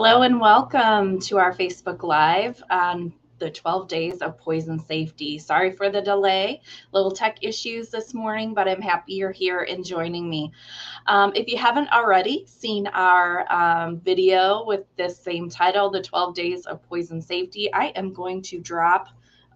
Hello and welcome to our Facebook Live on the 12 days of poison safety. Sorry for the delay, little tech issues this morning, but I'm happy you're here and joining me. If you haven't already seen our video with this same title, the 12 days of poison safety, I am going to drop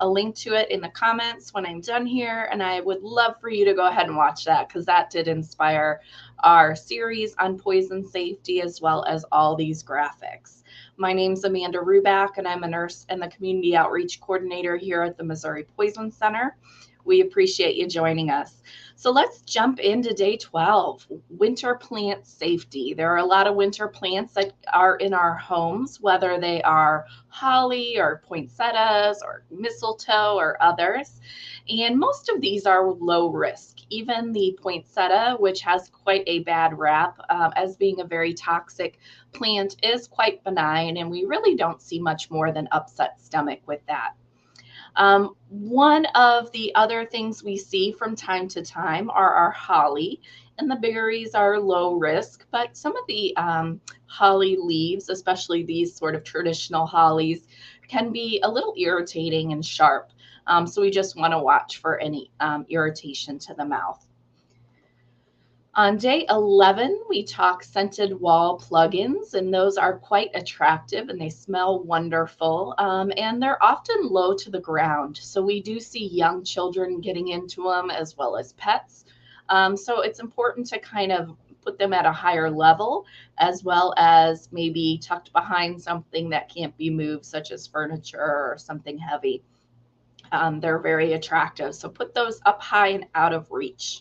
a link to it in the comments when I'm done here. And I would love for you to go ahead and watch that because that did inspire our series on poison safety as well as all these graphics. My name's Amanda Ruback, and I'm a nurse and the community outreach coordinator here at the Missouri Poison Center. We appreciate you joining us. So let's jump into day 12, winter plant safety. There are a lot of winter plants that are in our homes, whether they are holly or poinsettias or mistletoe or others. And most of these are low risk. Even the poinsettia, which has quite a bad rap as being a very toxic plant, is quite benign, and we really don't see much more than upset stomach with that. One of the other things we see from time to time are our holly, and the berries are low risk, but some of the holly leaves, especially these sort of traditional hollies, can be a little irritating and sharp. So we just want to watch for any irritation to the mouth. On day 11, we talk scented wall plugins, and those are quite attractive and they smell wonderful, and they're often low to the ground. So we do see young children getting into them as well as pets. So it's important to kind of put them at a higher level as well as maybe tucked behind something that can't be moved, such as furniture or something heavy. They're very attractive. So put those up high and out of reach.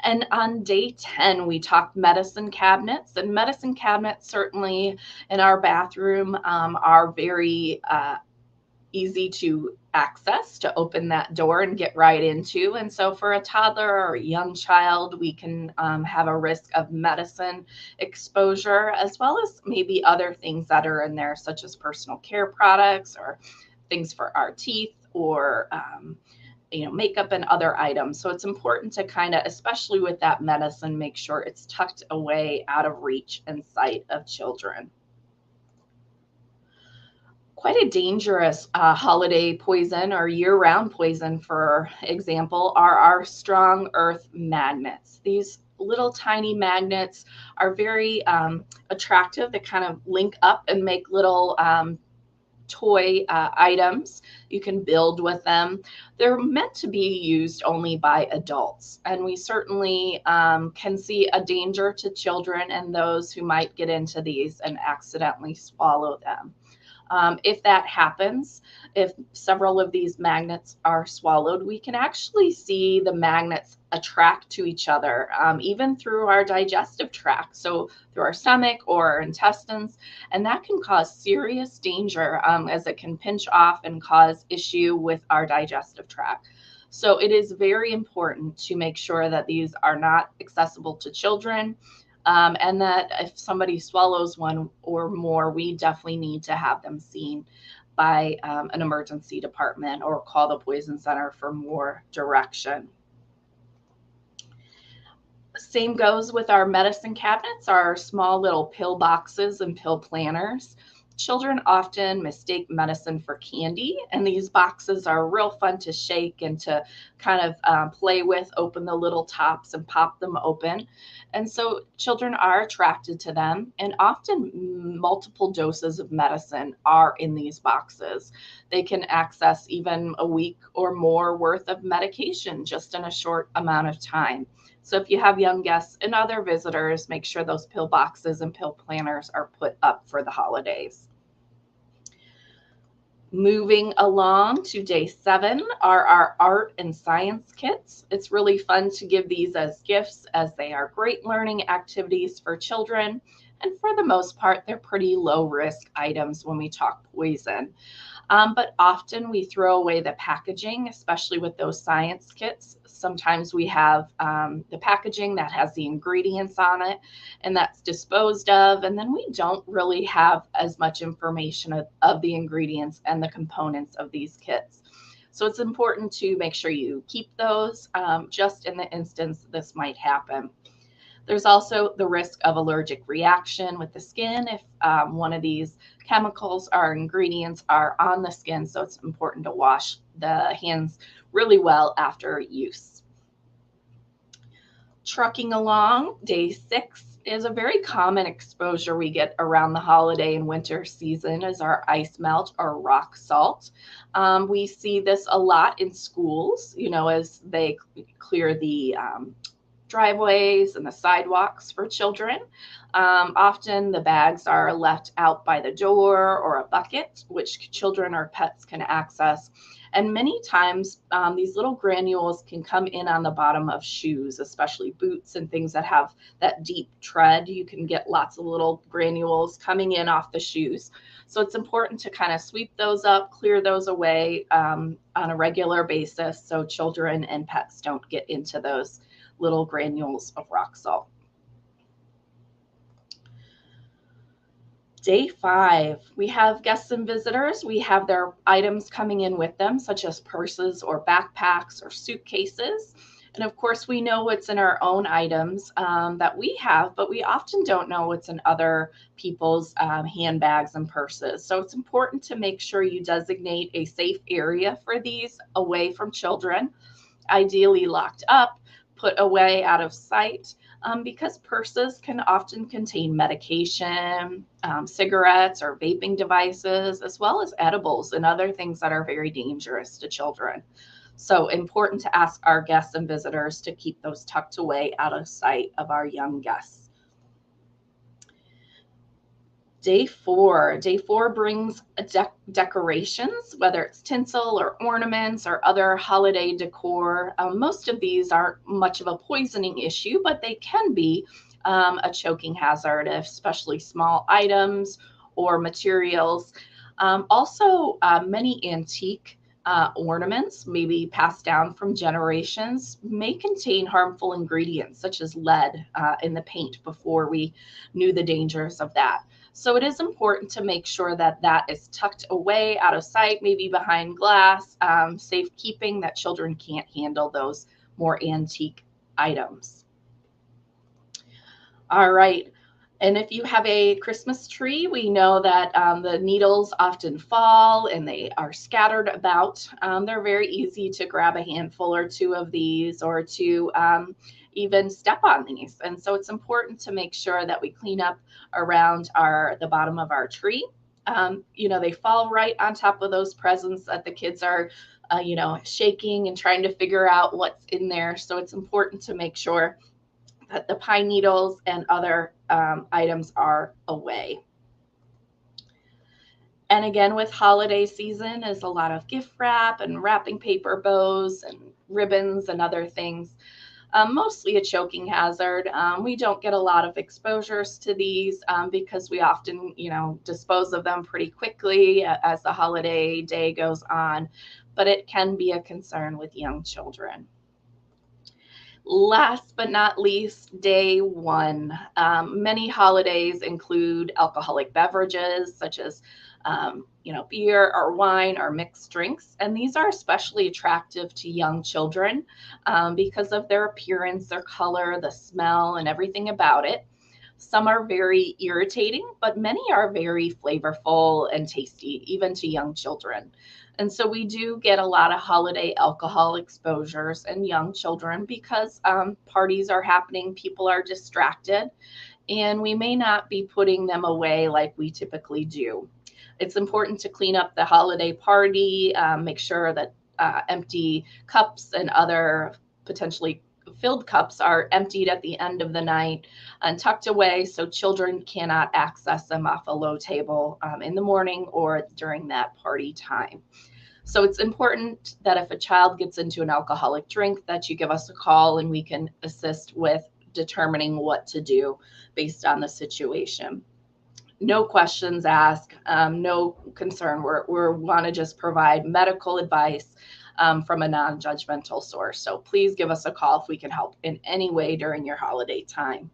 And on day 10, we talked medicine cabinets. And medicine cabinets, certainly in our bathroom, are very easy to access to open that door and get right into. And so for a toddler or a young child, we can have a risk of medicine exposure, as well as maybe other things that are in there, such as personal care products or things for our teeth or makeup and other items. So it's important to kind of, especially with that medicine, make sure it's tucked away out of reach and sight of children. Quite a dangerous holiday poison or year-round poison, for example, are our strong earth magnets. These little tiny magnets are very attractive. They kind of link up and make little toy items. You can build with them. They're meant to be used only by adults, and we certainly can see a danger to children and those who might get into these and accidentally swallow them. If that happens, if several of these magnets are swallowed, we can actually see the magnets attract to each other, even through our digestive tract, so through our stomach or our intestines, and that can cause serious danger as it can pinch off and cause issue with our digestive tract. So it is very important to make sure that these are not accessible to children. And that if somebody swallows one or more, we definitely need to have them seen by an emergency department or call the Poison Center for more direction. Same goes with our medicine cabinets, our small little pill boxes and pill planners. Children often mistake medicine for candy, and these boxes are real fun to shake and to kind of play with, open the little tops and pop them open. And so children are attracted to them, and often multiple doses of medicine are in these boxes. They can access even a week or more worth of medication just in a short amount of time. So if you have young guests and other visitors, make sure those pill boxes and pill planners are put up for the holidays. Moving along to day 7 are our art and science kits. It's really fun to give these as gifts, as they are great learning activities for children. And for the most part, they're pretty low risk items when we talk poison. But often we throw away the packaging, especially with those science kits. Sometimes we have the packaging that has the ingredients on it, and that's disposed of. And then we don't really have as much information of the ingredients and the components of these kits. So it's important to make sure you keep those just in the instance this might happen. There's also the risk of allergic reaction with the skin if one of these chemicals or ingredients are on the skin. So it's important to wash the hands really well after use. Trucking along, day 6 is a very common exposure we get around the holiday and winter season is our ice melt or rock salt. We see this a lot in schools, as they clear the driveways and the sidewalks for children. Often the bags are left out by the door or a bucket, which children or pets can access. And many times these little granules can come in on the bottom of shoes, especially boots and things that have that deep tread. You can get lots of little granules coming in off the shoes. So it's important to kind of sweep those up, clear those away on a regular basis so children and pets don't get into those little granules of rock salt. Day 5, we have guests and visitors. We have their items coming in with them, such as purses or backpacks or suitcases. And of course, we know what's in our own items that we have, but we often don't know what's in other people's handbags and purses. So it's important to make sure you designate a safe area for these away from children, ideally locked up, put away out of sight, because purses can often contain medication, cigarettes or vaping devices, as well as edibles and other things that are very dangerous to children. So important to ask our guests and visitors to keep those tucked away out of sight of our young guests. Day 4 brings decorations, whether it's tinsel or ornaments or other holiday decor. Most of these aren't much of a poisoning issue, but they can be a choking hazard, especially small items or materials. Also, many antique ornaments, maybe passed down from generations, may contain harmful ingredients such as lead in the paint before we knew the dangers of that. So it is important to make sure that that is tucked away out of sight, maybe behind glass, safekeeping, that children can't handle those more antique items. All right. And if you have a Christmas tree, we know that the needles often fall and they are scattered about. They're very easy to grab a handful or two of these or to even step on these. And so it's important to make sure that we clean up around the bottom of our tree. They fall right on top of those presents that the kids are, shaking and trying to figure out what's in there. So it's important to make sure that the pine needles and other items are away. And again, with holiday season is a lot of gift wrap and wrapping paper bows and ribbons and other things. Mostly a choking hazard. We don't get a lot of exposures to these because we often, dispose of them pretty quickly as the holiday day goes on, but it can be a concern with young children. Last but not least, day 1. Many holidays include alcoholic beverages such as beer or wine or mixed drinks. And these are especially attractive to young children because of their appearance, their color, the smell, and everything about it. Some are very irritating, but many are very flavorful and tasty, even to young children. And so we do get a lot of holiday alcohol exposures in young children because parties are happening, people are distracted, and we may not be putting them away like we typically do. It's important to clean up the holiday party, make sure that empty cups and other potentially filled cups are emptied at the end of the night and tucked away so children cannot access them off a low table in the morning or during that party time. So it's important that if a child gets into an alcoholic drink, that you give us a call and we can assist with determining what to do based on the situation. No questions asked, no concern. We want to just provide medical advice from a non-judgmental source. So please give us a call if we can help in any way during your holiday time.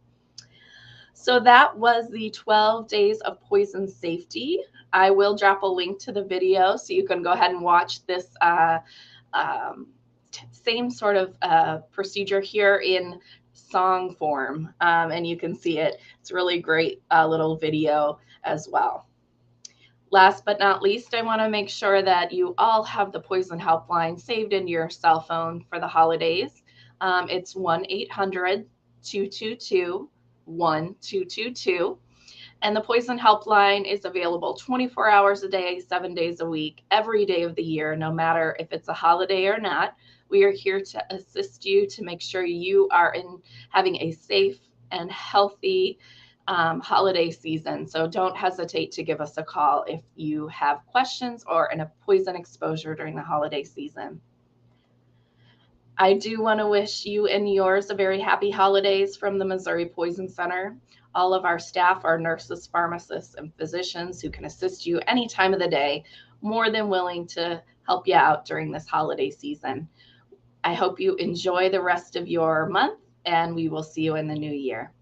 So that was the 12 days of poison safety. I will drop a link to the video so you can go ahead and watch this same sort of procedure here in song form, and you can see it. It's really great little video as well. Last but not least, I want to make sure that you all have the Poison Helpline saved into your cell phone for the holidays. It's 1-800-222-1222. And the Poison Helpline is available 24 hours a day, 7 days a week, every day of the year, no matter if it's a holiday or not. We are here to assist you to make sure you are having a safe and healthy holiday season. So don't hesitate to give us a call if you have questions or a poison exposure during the holiday season. I do want to wish you and yours a very happy holidays from the Missouri Poison Center. All of our staff are nurses, pharmacists, and physicians who can assist you any time of the day, more than willing to help you out during this holiday season. I hope you enjoy the rest of your month, and we will see you in the new year.